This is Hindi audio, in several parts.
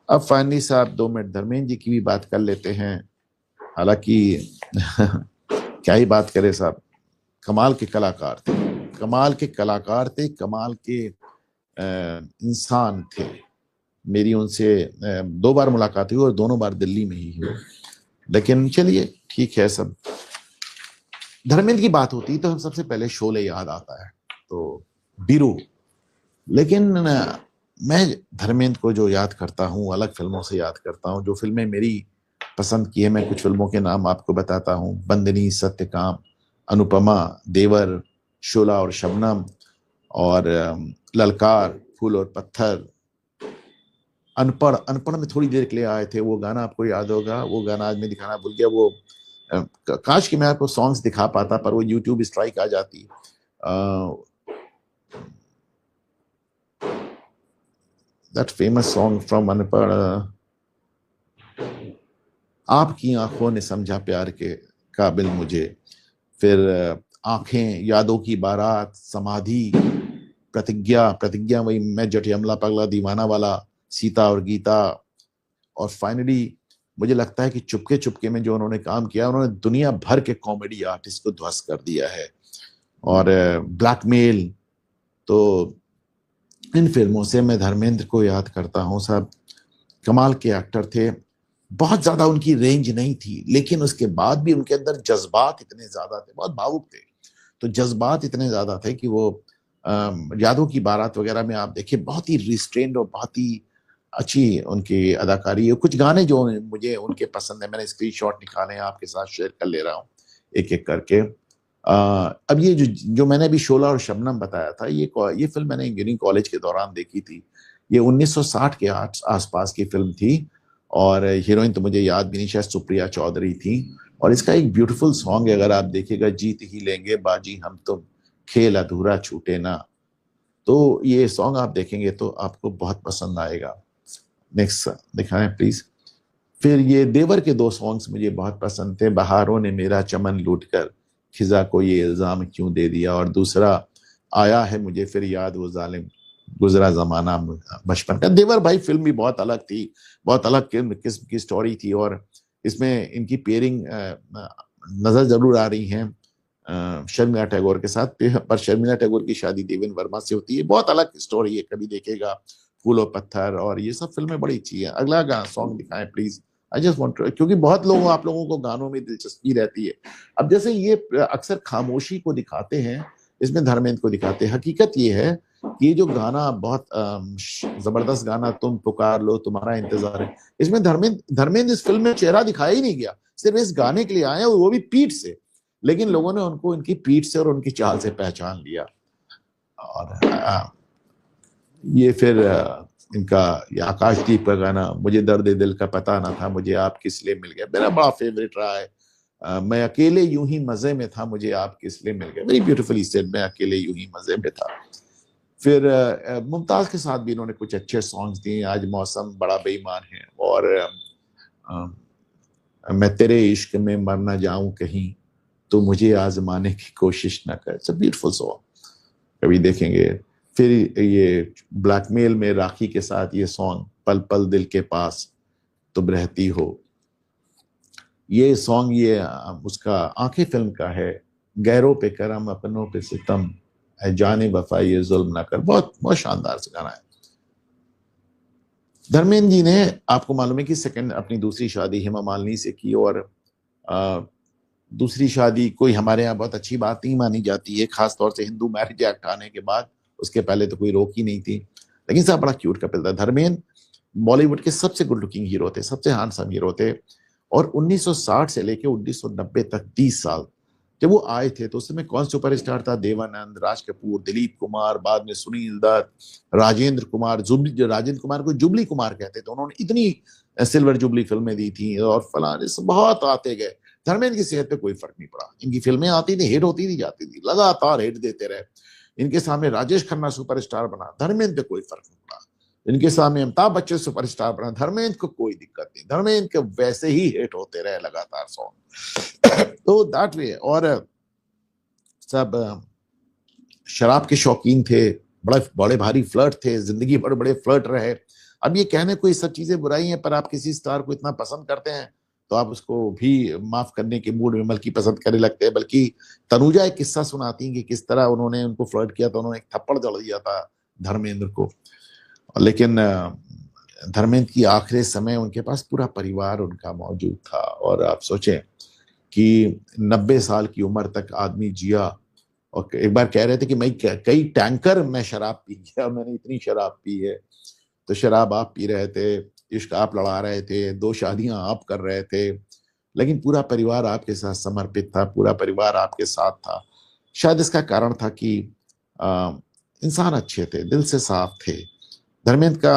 अब फाइनली साहब 2 मिनट धर्मेंद्र जी की भी बात कर लेते हैं। हालांकि क्या ही बात करें साहब, कमाल के कलाकार थे, कमाल के कलाकार थे, कमाल के इंसान थे। मेरी उनसे 2 बार मुलाकात हुई और दोनों बार दिल्ली में ही हुई। लेकिन चलिए ठीक है सब। धर्मेंद्र की बात होती तो हम सबसे पहले शोले याद आता है, तो बीरू। लेकिन मैं धर्मेंद्र को जो याद करता हूँ अलग फिल्मों से याद करता हूँ। जो फिल्में मेरी पसंद की है, मैं कुछ फिल्मों के नाम आपको बताता हूँ। बंदनी, सत्यकाम, अनुपमा, देवर, शोला और शबनम, और ललकार, फूल और पत्थर, अनपढ़। अनपढ़ में थोड़ी देर के लिए आए थे, वो गाना आपको याद होगा। वो गाना आज मैं दिखाना भूल गया। वो काश कि मैं आपको सॉन्ग्स दिखा पाता, पर वो यूट्यूब स्ट्राइक आ जाती। दैट फेमस सॉन्ग फ्रॉम अनपढ़, आपकी आंखों ने समझा प्यार के काबिल मुझे। फिर आंखें, यादों की बारात, समाधि, प्रतिज्ञा। प्रतिज्ञा वही मैं जट यमला पगला दीवाना वाला, सीता और गीता। और फाइनली मुझे लगता है कि चुपके चुपके में जो उन्होंने काम किया, उन्होंने दुनिया भर के कॉमेडी आर्टिस्ट को ध्वस्त कर दिया है। और ब्लैकमेल। तो इन फिल्मों से मैं धर्मेंद्र को याद करता हूँ साहब। कमाल के एक्टर थे। बहुत ज्यादा उनकी रेंज नहीं थी, लेकिन उसके बाद भी उनके अंदर जज्बात इतने ज्यादा थे, बहुत भावुक थे। तो जज्बात इतने ज्यादा थे कि वो यादों की बारात वगैरह में आप देखिए, बहुत ही रिस्ट्रेन्ड और बहुत ही अच्छी उनकी अदाकारी है। कुछ गाने जो मुझे उनके पसंद है, मैंने स्क्रीनशॉट निकाले हैं, आपके साथ शेयर कर ले रहा हूँ एक एक करके। अब ये जो जो मैंने अभी शोला और शबनम बताया था, ये फिल्म मैंने इंजीनियरिंग कॉलेज के दौरान देखी थी। ये 1960 के आसपास की फिल्म थी। और हीरोइन तो मुझे याद भी नहीं, शायद सुप्रिया चौधरी थी। और इसका एक ब्यूटीफुल सॉन्ग है, अगर आप देखिएगा, जीत ही लेंगे बाजी हम तुम, खेल अधूरा छूटे ना। तो ये सॉन्ग आप देखेंगे तो आपको बहुत पसंद आएगा। नेक्स्ट दिखाएं प्लीज। फिर ये देवर के 2 सॉन्ग्स मुझे बहुत पसंद थे। बहारों ने मेरा चमन लूट कर खिजा को ये इल्जाम क्यों दे दिया, और दूसरा आया है मुझे फिर याद वो जालिम गुजरा जमाना बचपन का। देवर भाई फिल्म भी बहुत अलग थी, बहुत अलग किस्म की स्टोरी थी। और इसमें इनकी पेयरिंग नजर जरूर आ रही है शर्मिला टैगोर के साथ, पर शर्मिला टैगोर की शादी देवेंद्र वर्मा से होती है। बहुत अलग स्टोरी है, कभी देखेगा। फूल और पत्थर और ये सब फिल्में बड़ी अच्छी है। अगला सॉन्ग दिखाएं प्लीज। आई जस्ट वॉन्ट, क्योंकि बहुत लोगों आप लोगों को गानों में दिलचस्पी रहती है। अब जैसे ये अक्सर खामोशी को दिखाते हैं, इसमें धर्मेंद्र को दिखाते हैं। हकीकत ये है कि ये जो गाना बहुत जबरदस्त गाना, तुम पुकार लो तुम्हारा इंतजार है, इसमें धर्मेंद्र इस फिल्म में चेहरा दिखाया ही नहीं गया, सिर्फ इस गाने के लिए आए और वो भी पीठ से। लेकिन लोगों ने उनको इनकी पीठ से और उनकी चाल से पहचान लिया। और ये फिर इनका ये आकाशदीप का गाना, मुझे दर्द दिल का पता ना था, मुझे आप किस लिए मिल गया, मेरा बड़ा फेवरेट रहा है। मैं अकेले यूं ही मजे में था, मुझे आप किस लिए मिल गया। वेरी ब्यूटीफुली सेड, मैं अकेले यूं ही मजे में था। फिर मुमताज के साथ भी इन्होंने कुछ अच्छे सॉन्ग्स दिए, आज मौसम बड़ा बेईमान है, और मैं तेरे इश्क में मर ना जाऊं कहीं, तो मुझे आजमाने की कोशिश ना कर। इट्स अ ब्यूटीफुल सॉन्ग, कभी देखेंगे। फिर ये ब्लैकमेल में राखी के साथ ये सॉन्ग, पल पल दिल के पास तुम रहती हो। ये सॉन्ग ये उसका आंखें फिल्म का है। गैरों पे करम अपनों पे सितम, है जाने वफा ये जुल्म ना कर। बहुत बहुत शानदार से गाना है। धर्मेंद्र जी ने, आपको मालूम है कि सेकंड अपनी दूसरी शादी हेमा मालिनी से की, और आ, दूसरी शादी कोई हमारे यहाँ बहुत अच्छी बात नहीं मानी जाती है, खासतौर से हिंदू मैरिज एक्ट आने के बाद। उसके पहले तो कोई रोक ही नहीं थी। लेकिन सब बड़ा क्यूट कपल था। धर्मेंद्र बॉलीवुड के सबसे गुड लुकिंग हीरो थे, सबसे हैंडसम हीरो थे। और 1960 से लेकर 1990 तक 30 साल जब वो आए थे, तो उस समय कौन सुपरस्टार था? देवानंद, राज कपूर, दिलीप कुमार, बाद में सुनील दत्त, राजेंद्र कुमार। जुबली, राजेंद्र कुमार को जुबली कुमार कहते थे, उन्होंने इतनी सिल्वर जुबली फिल्में दी थी और फलाने से बहुत आते गए। धर्मेंद्र की सेहत पे कोई फर्क नहीं पड़ा, इनकी फिल्में आती थी, हिट होती थी, जाती थी, लगातार हिट देते रहे। इनके सामने राजेश खन्ना सुपरस्टार बना, धर्मेंद्र पे कोई फर्क नहीं पड़ा। इनके सामने अमिताभ बच्चन सुपरस्टार बना, धर्मेंद्र को कोई दिक्कत नहीं, धर्मेंद्र के वैसे ही हिट होते रहे लगातार सॉन्ग। तो दैट वे। और सब शराब के शौकीन थे, बड़े बड़े भारी फ्लर्ट थे, जिंदगी बड़े बड़े फ्लर्ट रहे। अब ये कहने को ये सब चीजें बुराई हैं, पर आप किसी स्टार को इतना पसंद करते हैं तो आप उसको भी माफ करने के मूड में बल्कि पसंद करने लगते हैं। बल्कि तनुजा एक किस्सा सुनाती हैं कि किस तरह उन्होंने उनको फ्लर्ट किया था, उन्होंने एक थप्पड़ जड़ दिया था धर्मेंद्र को। लेकिन धर्मेंद्र की आखिरी समय उनके पास पूरा परिवार उनका मौजूद था। और आप सोचें कि 90 साल की उम्र तक आदमी जिया, और एक बार कह रहे थे कि मैं कई टैंकर मैं शराब पी गया, मैंने इतनी शराब पी है। तो शराब आप पी रहे थे, इश्क आप लड़ा रहे थे, 2 शादियां आप कर रहे थे, लेकिन पूरा परिवार आपके साथ समर्पित था, पूरा परिवार आपके साथ था। शायद इसका कारण था कि इंसान अच्छे थे, दिल से साफ थे। धर्मेंद्र का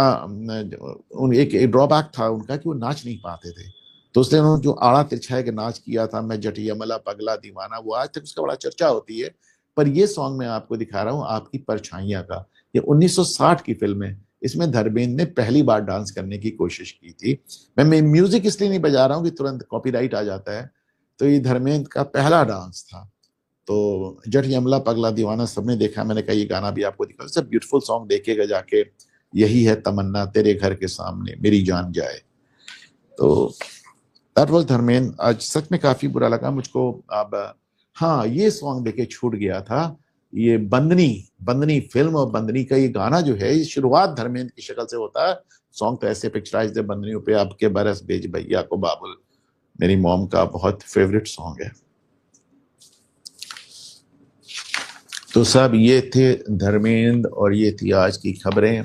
एक ड्रॉबैक था उनका कि वो नाच नहीं पाते थे। तो उसने उन्होंने जो आड़ा तिरछा के नाच किया था, मैं जटियमला पगला दीवाना, वो आज तक उसका बड़ा चर्चा होती है। पर ये सॉन्ग मैं आपको दिखा रहा हूँ आपकी परछाइयां का, ये 1960 की फिल्म है। इसमें धर्मेंद्र ने पहली बार डांस करने की कोशिश की थी। मैं म्यूजिक इसलिए नहीं बजा रहा हूँ कि तुरंत कॉपीराइट आ जाता है। तो ये धर्मेंद्र का पहला डांस था। तो जट यमला पगला दीवाना सबने देखा, मैंने कहा ये गाना भी आपको दिखा। इट्स अ ब्यूटीफुल सॉन्ग, देखिएगा जाके। यही है तमन्ना तेरे घर के सामने मेरी जान जाए। तो दैट वाज धर्मेंद्र। आज सच में काफी बुरा लगा मुझको। अब हाँ, ये सॉन्ग देखे छूट गया था, ये बंदनी, बंदनी फिल्म और बंदनी का ये गाना जो है, ये शुरुआत धर्मेंद्र की शक्ल से होता है। सॉन्ग तो ऐसे पिक्चराइज है, बंदनियों पे अब के बरस बेज भैया को बाबुल, मेरी मॉम का बहुत फेवरेट सॉन्ग है। तो सब ये थे धर्मेंद्र और ये थी आज की खबरें।